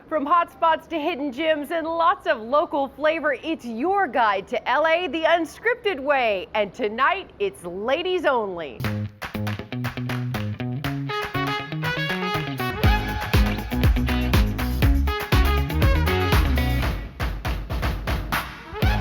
From hotspots to hidden gems and lots of local flavor, it's your guide to LA the unscripted way. And tonight, it's ladies only.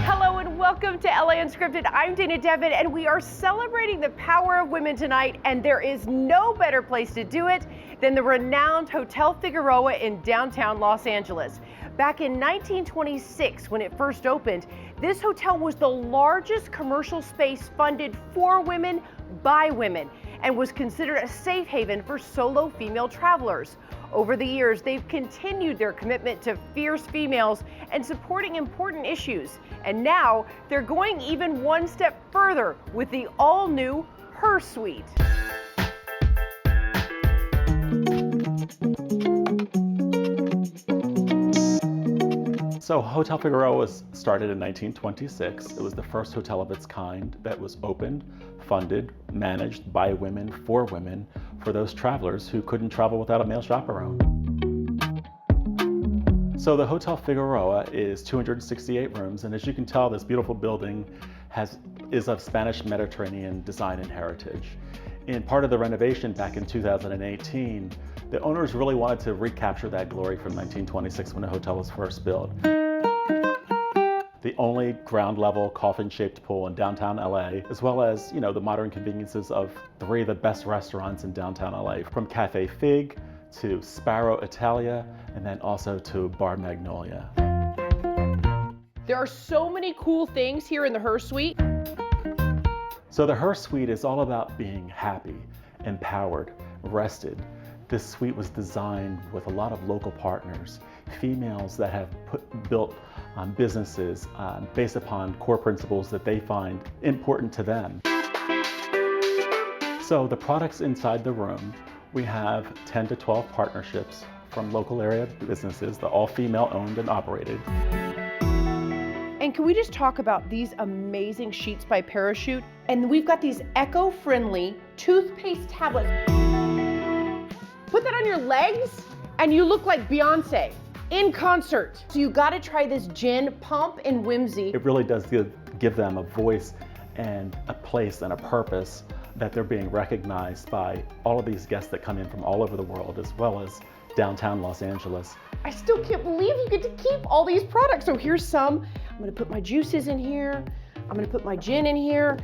Hello and welcome to LA Unscripted. I'm Dana Devitt, and we are celebrating the power of women tonight, and there is no better place to do it than the renowned Hotel Figueroa in downtown Los Angeles. Back in 1926, when it first opened, this hotel was the largest commercial space funded for women by women and was considered a safe haven for solo female travelers. Over the years, they've continued their commitment to fierce females and supporting important issues. And now they're going even one step further with the all-new Her Suite. So Hotel Figueroa was started in 1926. It was the first hotel of its kind that was opened, funded, managed by women for those travelers who couldn't travel without a male chaperone. So the Hotel Figueroa is 268 rooms, and as you can tell, this beautiful building is of Spanish Mediterranean design and heritage. In part of the renovation back in 2018, the owners really wanted to recapture that glory from 1926 when the hotel was first built. The only ground level coffin-shaped pool in downtown LA, as well as, the modern conveniences of three of the best restaurants in downtown LA, from Cafe Fig to Sparrow Italia, and then also to Bar Magnolia. There are so many cool things here in the Her Suite. So the Her Suite is all about being happy, empowered, rested. This suite was designed with a lot of local partners, females that have built businesses based upon core principles that they find important to them. So the products inside the room, we have 10 to 12 partnerships from local area businesses, they're all female owned and operated. And can we just talk about these amazing sheets by Parachute? And we've got these eco-friendly toothpaste tablets. Put that on your legs and you look like Beyonce in concert. So you gotta try this gin pump in Whimsy. It really does give them a voice and a place and a purpose that they're being recognized by all of these guests that come in from all over the world, as well as downtown Los Angeles. I still can't believe you get to keep all these products. So here's some. I'm gonna put my juices in here. I'm gonna put my gin in here.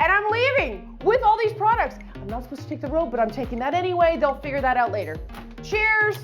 And I'm leaving with all these products. I'm not supposed to take the robe, but I'm taking that anyway. They'll figure that out later. Cheers.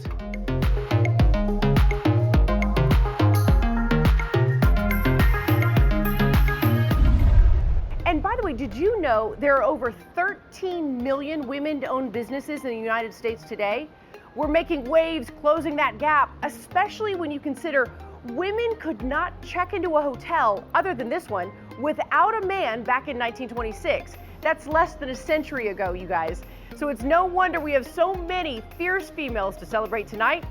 And by the way, did you know there are over 13 million women-owned businesses in the United States today? We're making waves closing that gap, especially when you consider women could not check into a hotel, other than this one, without a man back in 1926. That's less than a century ago, you guys. So it's no wonder we have so many fierce females to celebrate tonight.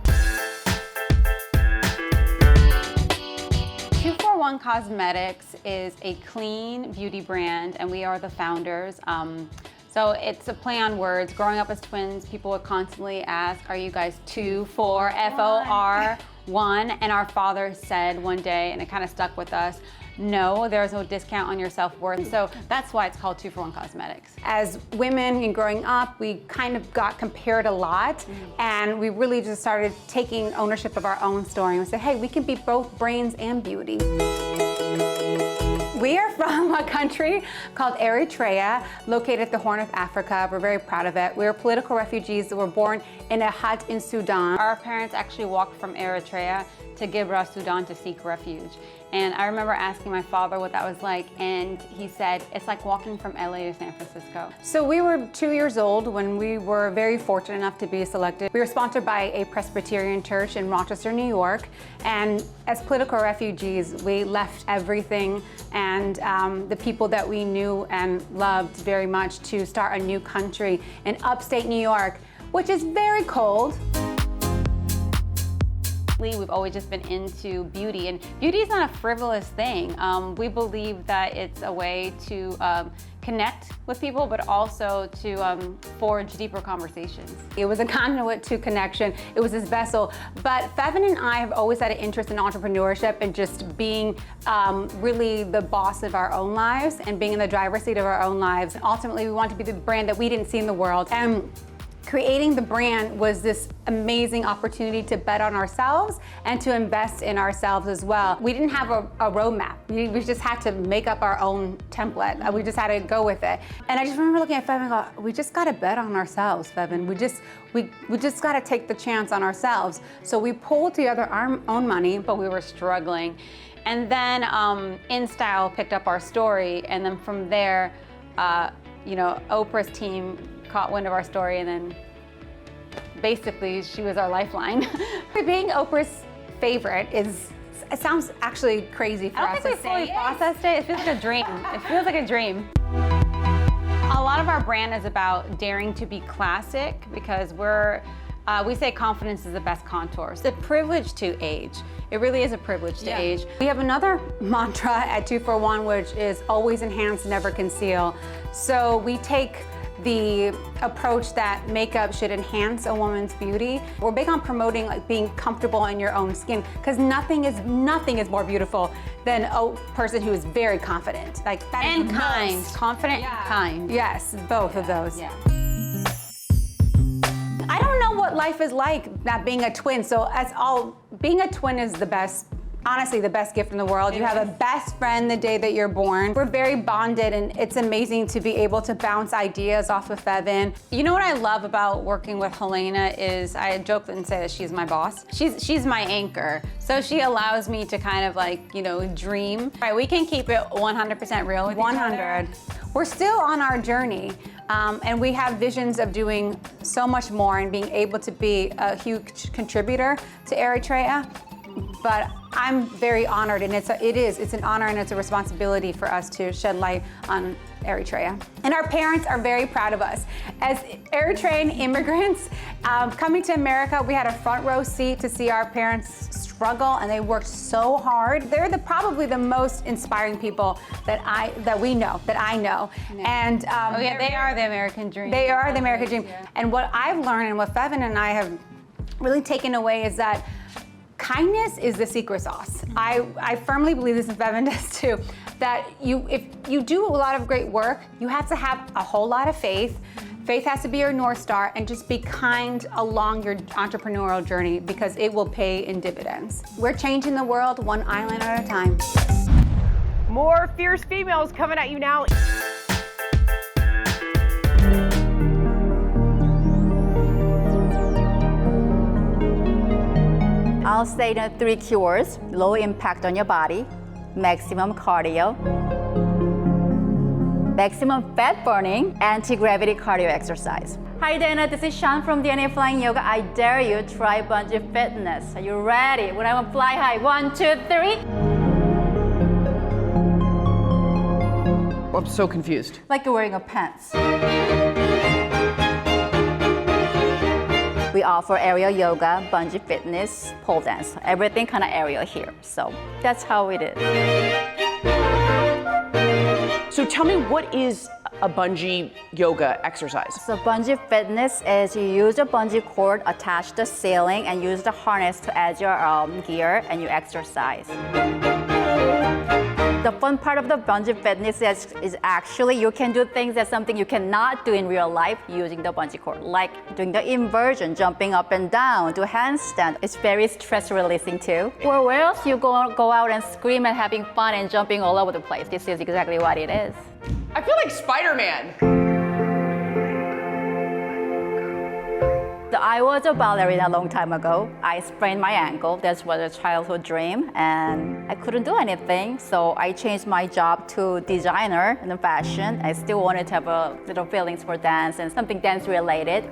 241 Cosmetics is a clean beauty brand, and we are the founders. So it's a play on words. Growing up as twins, people would constantly ask, are you guys 2, 4, FOR, 1? And our father said one day, and it kind of stuck with us, no, there's no discount on your self-worth. So that's why it's called 241 Cosmetics. As women and growing up, we kind of got compared a lot, and we really just started taking ownership of our own story. And we said, hey, we can be both brains and beauty. We are from a country called Eritrea, located at the Horn of Africa. We're very proud of it. We were political refugees that were born in a hut in Sudan. Our parents actually walked from Eritrea to Gibra, Sudan, to seek refuge. And I remember asking my father what that was like, and he said, it's like walking from LA to San Francisco. So we were 2 years old when we were very fortunate enough to be selected. We were sponsored by a Presbyterian church in Rochester, New York, and as political refugees, we left everything and the people that we knew and loved very much to start a new country in upstate New York, which is very cold. honestly, we've always just been into beauty, and beauty is not a frivolous thing. We believe that it's a way to connect with people, but also to forge deeper conversations. It was a conduit to connection. It was this vessel. But Fevin and I have always had an interest in entrepreneurship and just being really the boss of our own lives and being in the driver's seat of our own lives. And ultimately, we want to be the brand that we didn't see in the world. And creating the brand was this amazing opportunity to bet on ourselves and to invest in ourselves as well. We didn't have a roadmap. We just had to make up our own template. We just had to go with it. And I just remember looking at Fevin and go, we just got to bet on ourselves, Fevin. We just got to take the chance on ourselves. So we pulled together our own money, but we were struggling. And then InStyle picked up our story, and then from there, Oprah's team caught wind of our story, and then basically she was our lifeline. Being Oprah's favorite it sounds actually crazy for us to say. I don't think we fully processed it. It feels like a dream. It feels like a dream. A lot of our brand is about daring to be classic because we say confidence is the best contour. It's a privilege to age. It really is a privilege to age. We have another mantra at 241, which is always enhance, never conceal. So we take the approach that makeup should enhance a woman's beauty. We're big on promoting being comfortable in your own skin, because nothing is more beautiful than a person who is very confident. And kind. Confident and kind. Yes, both of those. Yeah. I don't know what life is like not being a twin, so being a twin is the best. Honestly, the best gift in the world. You have a best friend the day that you're born. We're very bonded, and it's amazing to be able to bounce ideas off of Fevin. You know what I love about working with Helena is I joke and say that she's my boss. She's my anchor. So she allows me to kind of dream. Right, we can keep it 100% real with 100. We're still on our journey. And we have visions of doing so much more and being able to be a huge contributor to Eritrea. But I'm very honored, and it's an honor and it's a responsibility for us to shed light on Eritrea. And our parents are very proud of us. As Eritrean immigrants coming to America, we had a front row seat to see our parents struggle, and they worked so hard. They're probably the most inspiring people that I know. Yeah. And they are the American dream. They are the American dream. Yeah. And what I've learned and what Fevin and I have really taken away is that kindness is the secret sauce. I firmly believe this, and Fevin does too, that if you do a lot of great work, you have to have a whole lot of faith. Faith has to be your North Star, and just be kind along your entrepreneurial journey, because it will pay in dividends. We're changing the world one island at a time. More fierce females coming at you now. I'll say the 3 cures: low impact on your body, maximum cardio, maximum fat burning, anti-gravity cardio exercise. Hi Dana, this is Sean from DNA Flying Yoga. I dare you try Bungee Fitness. Are you ready? When I want to fly high, 1, 2, 3. I'm so confused. Like you're wearing a pants. We offer aerial yoga, bungee fitness, pole dance, everything kind of aerial here. So that's how it is. So tell me, what is a bungee yoga exercise? So bungee fitness is you use a bungee cord attached to the ceiling and use the harness to add your gear, and you exercise. The fun part of the bungee fitness is actually you can do things that's something you cannot do in real life using the bungee cord, like doing the inversion, jumping up and down, do handstand. It's very stress releasing too. Or where else you go out and scream and having fun and jumping all over the place. This is exactly what it is. I feel like Spider-Man. So I was a ballerina a long time ago. I sprained my ankle. That was a childhood dream, and I couldn't do anything. So I changed my job to designer in fashion. I still wanted to have a little feelings for dance and something dance related.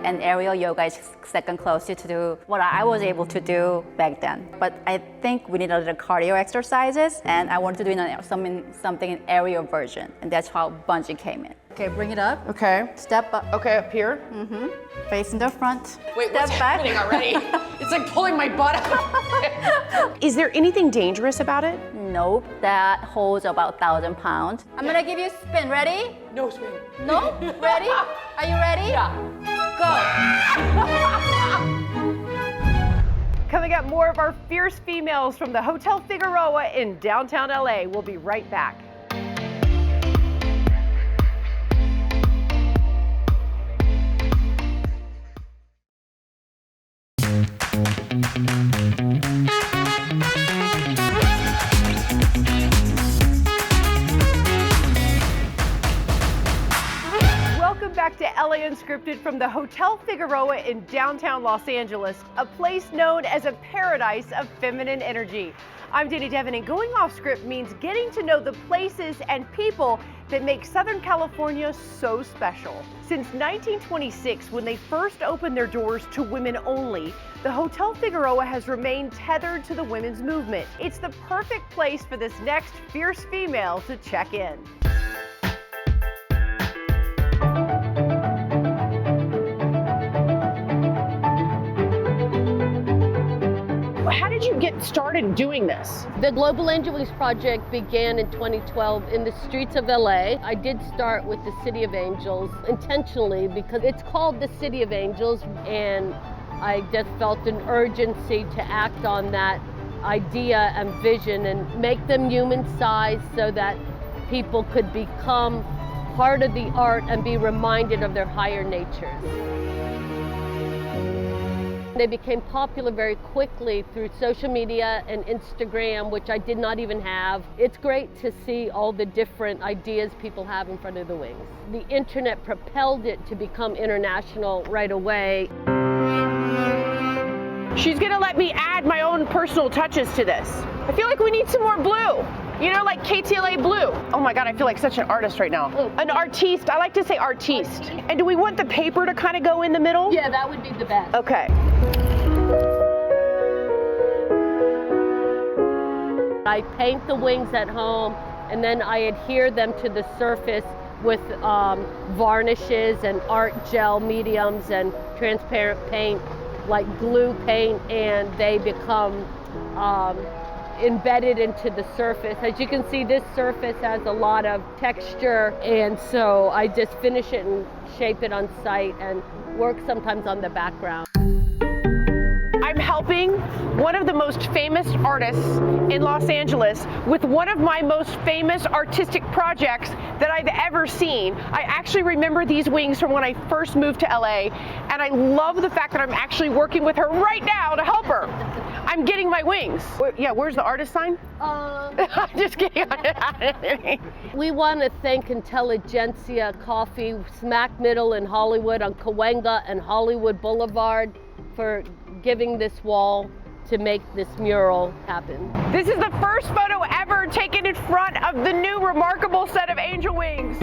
and aerial yoga is second closest to what I was able to do back then. But I think we need a little cardio exercises, and I wanted to do something in aerial version, and that's how bungee came in. Okay, bring it up. Okay. Step up. Okay, up here. Facing the front. Wait, Step what's back. happening already? It's like pulling my butt out. Is there anything dangerous about it? Nope, that holds about 1,000 pounds. I'm gonna give you a spin. Ready? No swing. No? Ready? Are you ready? Yeah. Go. Coming up, more of our fierce females from the Hotel Figueroa in downtown LA. We'll be right back. Welcome back to LA Unscripted from the Hotel Figueroa in downtown Los Angeles, a place known as a paradise of feminine energy. I'm Dana Devin, and going off script means getting to know the places and people that make Southern California so special. Since 1926, when they first opened their doors to women only, the Hotel Figueroa has remained tethered to the women's movement. It's the perfect place for this next fierce female to check in. How did you get started doing this? The Global Angel Wings Project began in 2012 in the streets of LA. I did start with the City of Angels intentionally because it's called the City of Angels, and I just felt an urgency to act on that idea and vision and make them human-sized so that people could become part of the art and be reminded of their higher natures. They became popular very quickly through social media and Instagram, which I did not even have. It's great to see all the different ideas people have in front of the wings. The internet propelled it to become international right away. She's gonna let me add my own personal touches to this. I feel like we need some more blue. You know, like KTLA blue. Oh my God, I feel like such an artist right now. An artiste, I like to say artiste. And do we want the paper to kind of go in the middle? Yeah, that would be the best. Okay. I paint the wings at home, and then I adhere them to the surface with varnishes and art gel mediums and transparent paint, like glue paint, and they become embedded into the surface. As you can see, this surface has a lot of texture, and so I just finish it and shape it on site and work sometimes on the background. I'm helping one of the most famous artists in Los Angeles with one of my most famous artistic projects that I've ever seen. I actually remember these wings from when I first moved to LA, and I love the fact that I'm actually working with her right now to help her. I'm getting my wings. Yeah, where's the artist sign? I'm just kidding. We want to thank Intelligentsia Coffee, smack middle in Hollywood on Cahuenga and Hollywood Boulevard, for giving this wall to make this mural happen. This is the first photo ever taken in front of the new remarkable set of angel wings.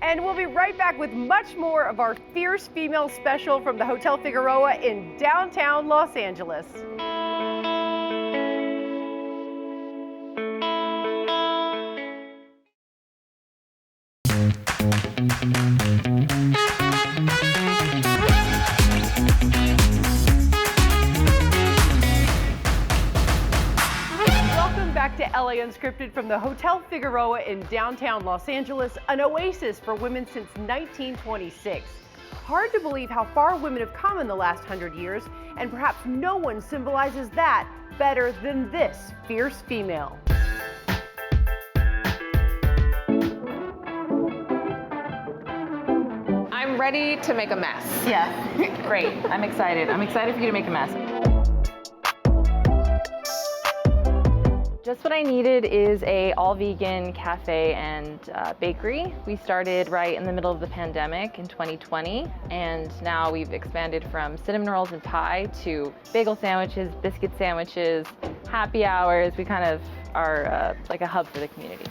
And we'll be right back with much more of our fierce female special from the Hotel Figueroa in downtown Los Angeles. Back to LA Unscripted from the Hotel Figueroa in downtown Los Angeles, an oasis for women since 1926. Hard to believe how far women have come in the last 100 years, and perhaps no one symbolizes that better than this fierce female. I'm ready to make a mess. Yeah. Great. I'm excited. I'm excited for you to make a mess. Just what I needed is a all-vegan cafe and bakery. We started right in the middle of the pandemic in 2020, and now we've expanded from cinnamon rolls and pie to bagel sandwiches, biscuit sandwiches, happy hours. We kind of are like a hub for the community.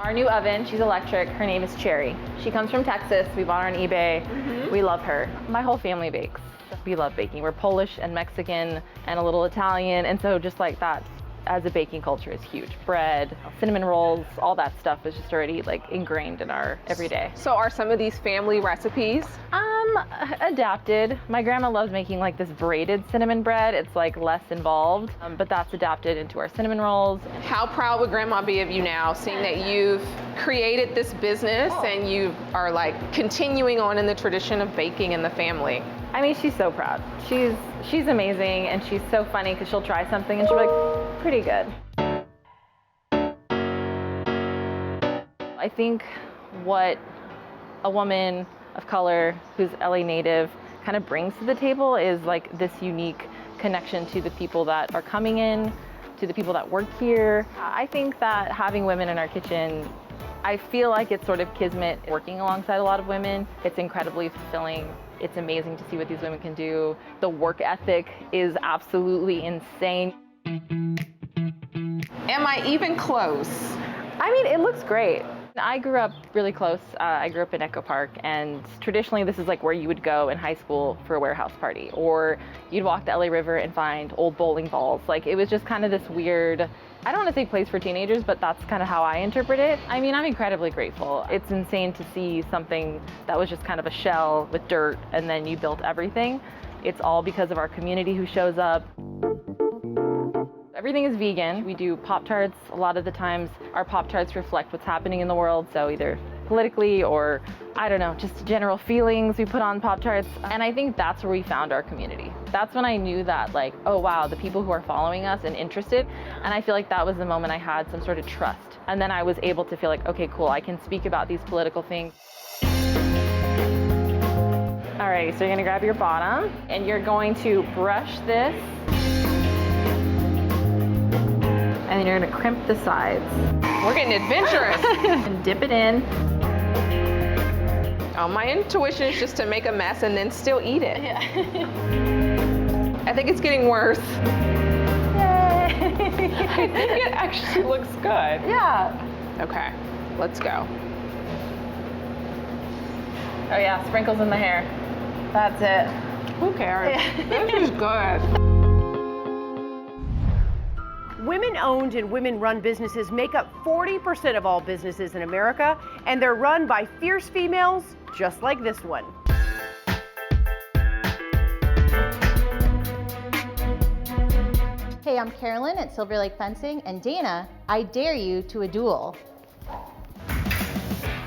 Our new oven, she's electric. Her name is Cherry. She comes from Texas. We bought her on eBay. We love her. My whole family bakes. We love baking. We're Polish and Mexican and a little Italian, and so just like that, as a baking culture is huge. Bread, cinnamon rolls, all that stuff is just already like ingrained in our everyday. So are some of these family recipes? Adapted. My grandma loves making like this braided cinnamon bread. It's like less involved, but that's adapted into our cinnamon rolls. How proud would Grandma be of you now, seeing that you've created this business and you are like continuing on in the tradition of baking in the family? I mean, she's so proud. She's amazing, and she's so funny because she'll try something and she'll be like, pretty good. I think what a woman of color who's LA native kind of brings to the table is like this unique connection to the people that are coming in, to the people that work here. I think that having women in our kitchen, I feel like it's sort of kismet working alongside a lot of women. It's incredibly fulfilling. It's amazing to see what these women can do. The work ethic is absolutely insane. Am I even close? I mean, it looks great. I grew up really close. I grew up in Echo Park, and traditionally this is like where you would go in high school for a warehouse party, or you'd walk the LA River and find old bowling balls. Like, it was just kind of this weird, I don't want to say place for teenagers, but that's kind of how I interpret it. I mean, I'm incredibly grateful. It's insane to see something that was just kind of a shell with dirt, and then you built everything. It's all because of our community who shows up. Everything is vegan. We do Pop-Tarts. A lot of the times our Pop-Tarts reflect what's happening in the world, so either politically or, I don't know, just general feelings we put on Pop-Tarts. And I think that's where we found our community. That's when I knew that, like, oh wow, the people who are following us and interested, and I feel like that was the moment I had some sort of trust. And then I was able to feel like, okay, cool, I can speak about these political things. All right, so you're gonna grab your bottom, and you're going to brush this, and then you're gonna crimp the sides. We're getting adventurous. And dip it in. Oh, my intuition is just to make a mess and then still eat it. Yeah. I think it's getting worse. Yay! I think it actually looks good. Yeah. Okay, let's go. Oh yeah, sprinkles in the hair. That's it. Who cares? This is good. Women-owned and women-run businesses make up 40% of all businesses in America, and they're run by fierce females just like this one. Hey, I'm Carolyn at Silver Lake Fencing, and Dana, I dare you to a duel.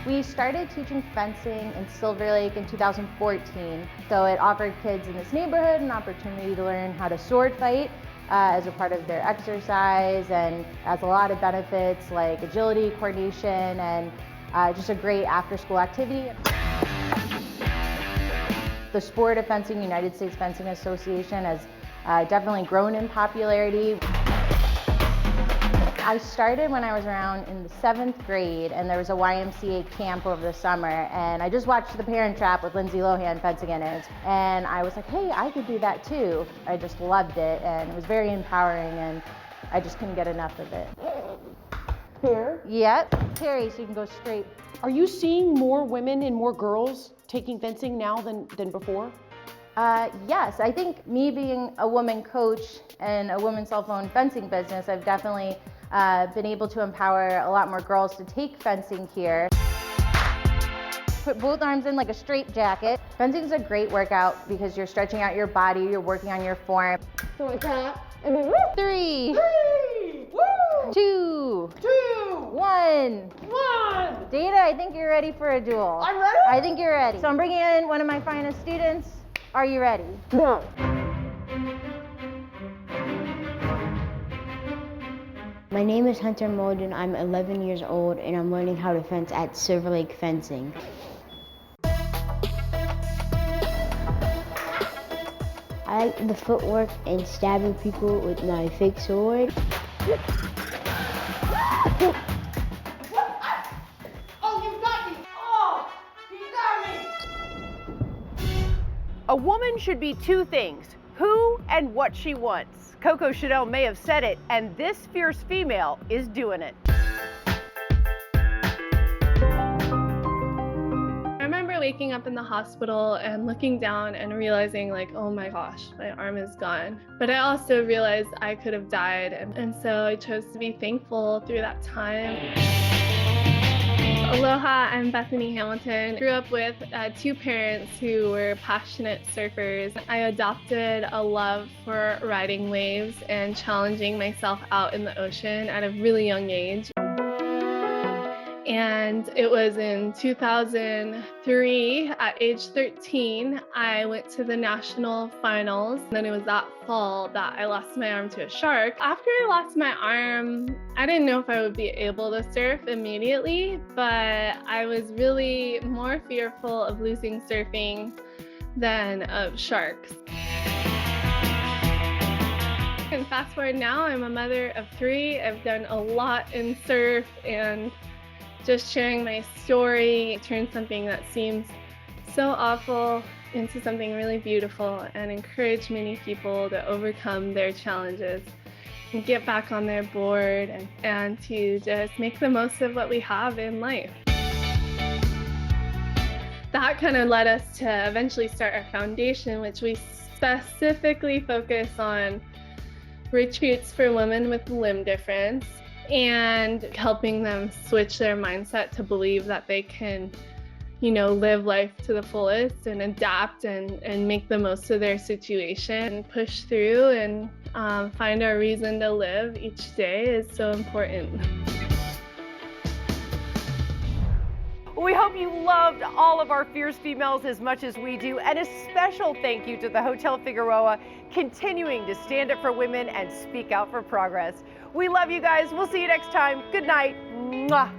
We started teaching fencing in Silver Lake in 2014, so it offered kids in this neighborhood an opportunity to learn how to sword fight as a part of their exercise, and has a lot of benefits like agility, coordination, and just a great after-school activity. The sport of fencing, United States Fencing Association, has definitely grown in popularity. I started when I was around in the 7th grade, and there was a YMCA camp over the summer, and I just watched The Parent Trap with Lindsay Lohan fencing in it, and I was like, hey, I could do that too. I just loved it, and it was very empowering, and I just couldn't get enough of it. Here? Yep, Terry, so you can go straight. Are you seeing more women and more girls taking fencing now than before? Yes, I think me being a woman coach and a woman self-owned fencing business, I've definitely been able to empower a lot more girls to take fencing here. Put both arms in like a straight jacket. Fencing is a great workout because you're stretching out your body, you're working on your form. So like that, and then 3, 2, 1. Data, I think you're ready for a duel. I'm ready? I think you're ready. So I'm bringing in one of my finest students. Are you ready? No. My name is Hunter Molden. I'm 11 years old, and I'm learning how to fence at Silver Lake Fencing. I like the footwork and stabbing people with my fake sword. A woman should be two things: who and what she wants. Coco Chanel may have said it, and this fierce female is doing it. waking up in the hospital and looking down and realizing like, oh my gosh, my arm is gone. But I also realized I could have died. And so I chose to be thankful through that time. Aloha, I'm Bethany Hamilton. Grew up with 2 parents who were passionate surfers. I adopted a love for riding waves and challenging myself out in the ocean at a really young age. And it was in 2003, at age 13, I went to the national finals. Then it was that fall that I lost my arm to a shark. After I lost my arm, I didn't know if I would be able to surf immediately, but I was really more fearful of losing surfing than of sharks. And fast forward now, I'm a mother of 3. I've done a lot in surf, and just sharing my story turned something that seems so awful into something really beautiful, and encourage many people to overcome their challenges and get back on their board and to just make the most of what we have in life. That kind of led us to eventually start our foundation, which we specifically focus on retreats for women with limb difference and helping them switch their mindset to believe that they can, live life to the fullest and adapt and make the most of their situation and push through and find our reason to live each day is so important. We hope you loved all of our fierce females as much as we do, and a special thank you to the Hotel Figueroa, continuing to stand up for women and speak out for progress. We love you guys. We'll see you next time. Good night. Mwah.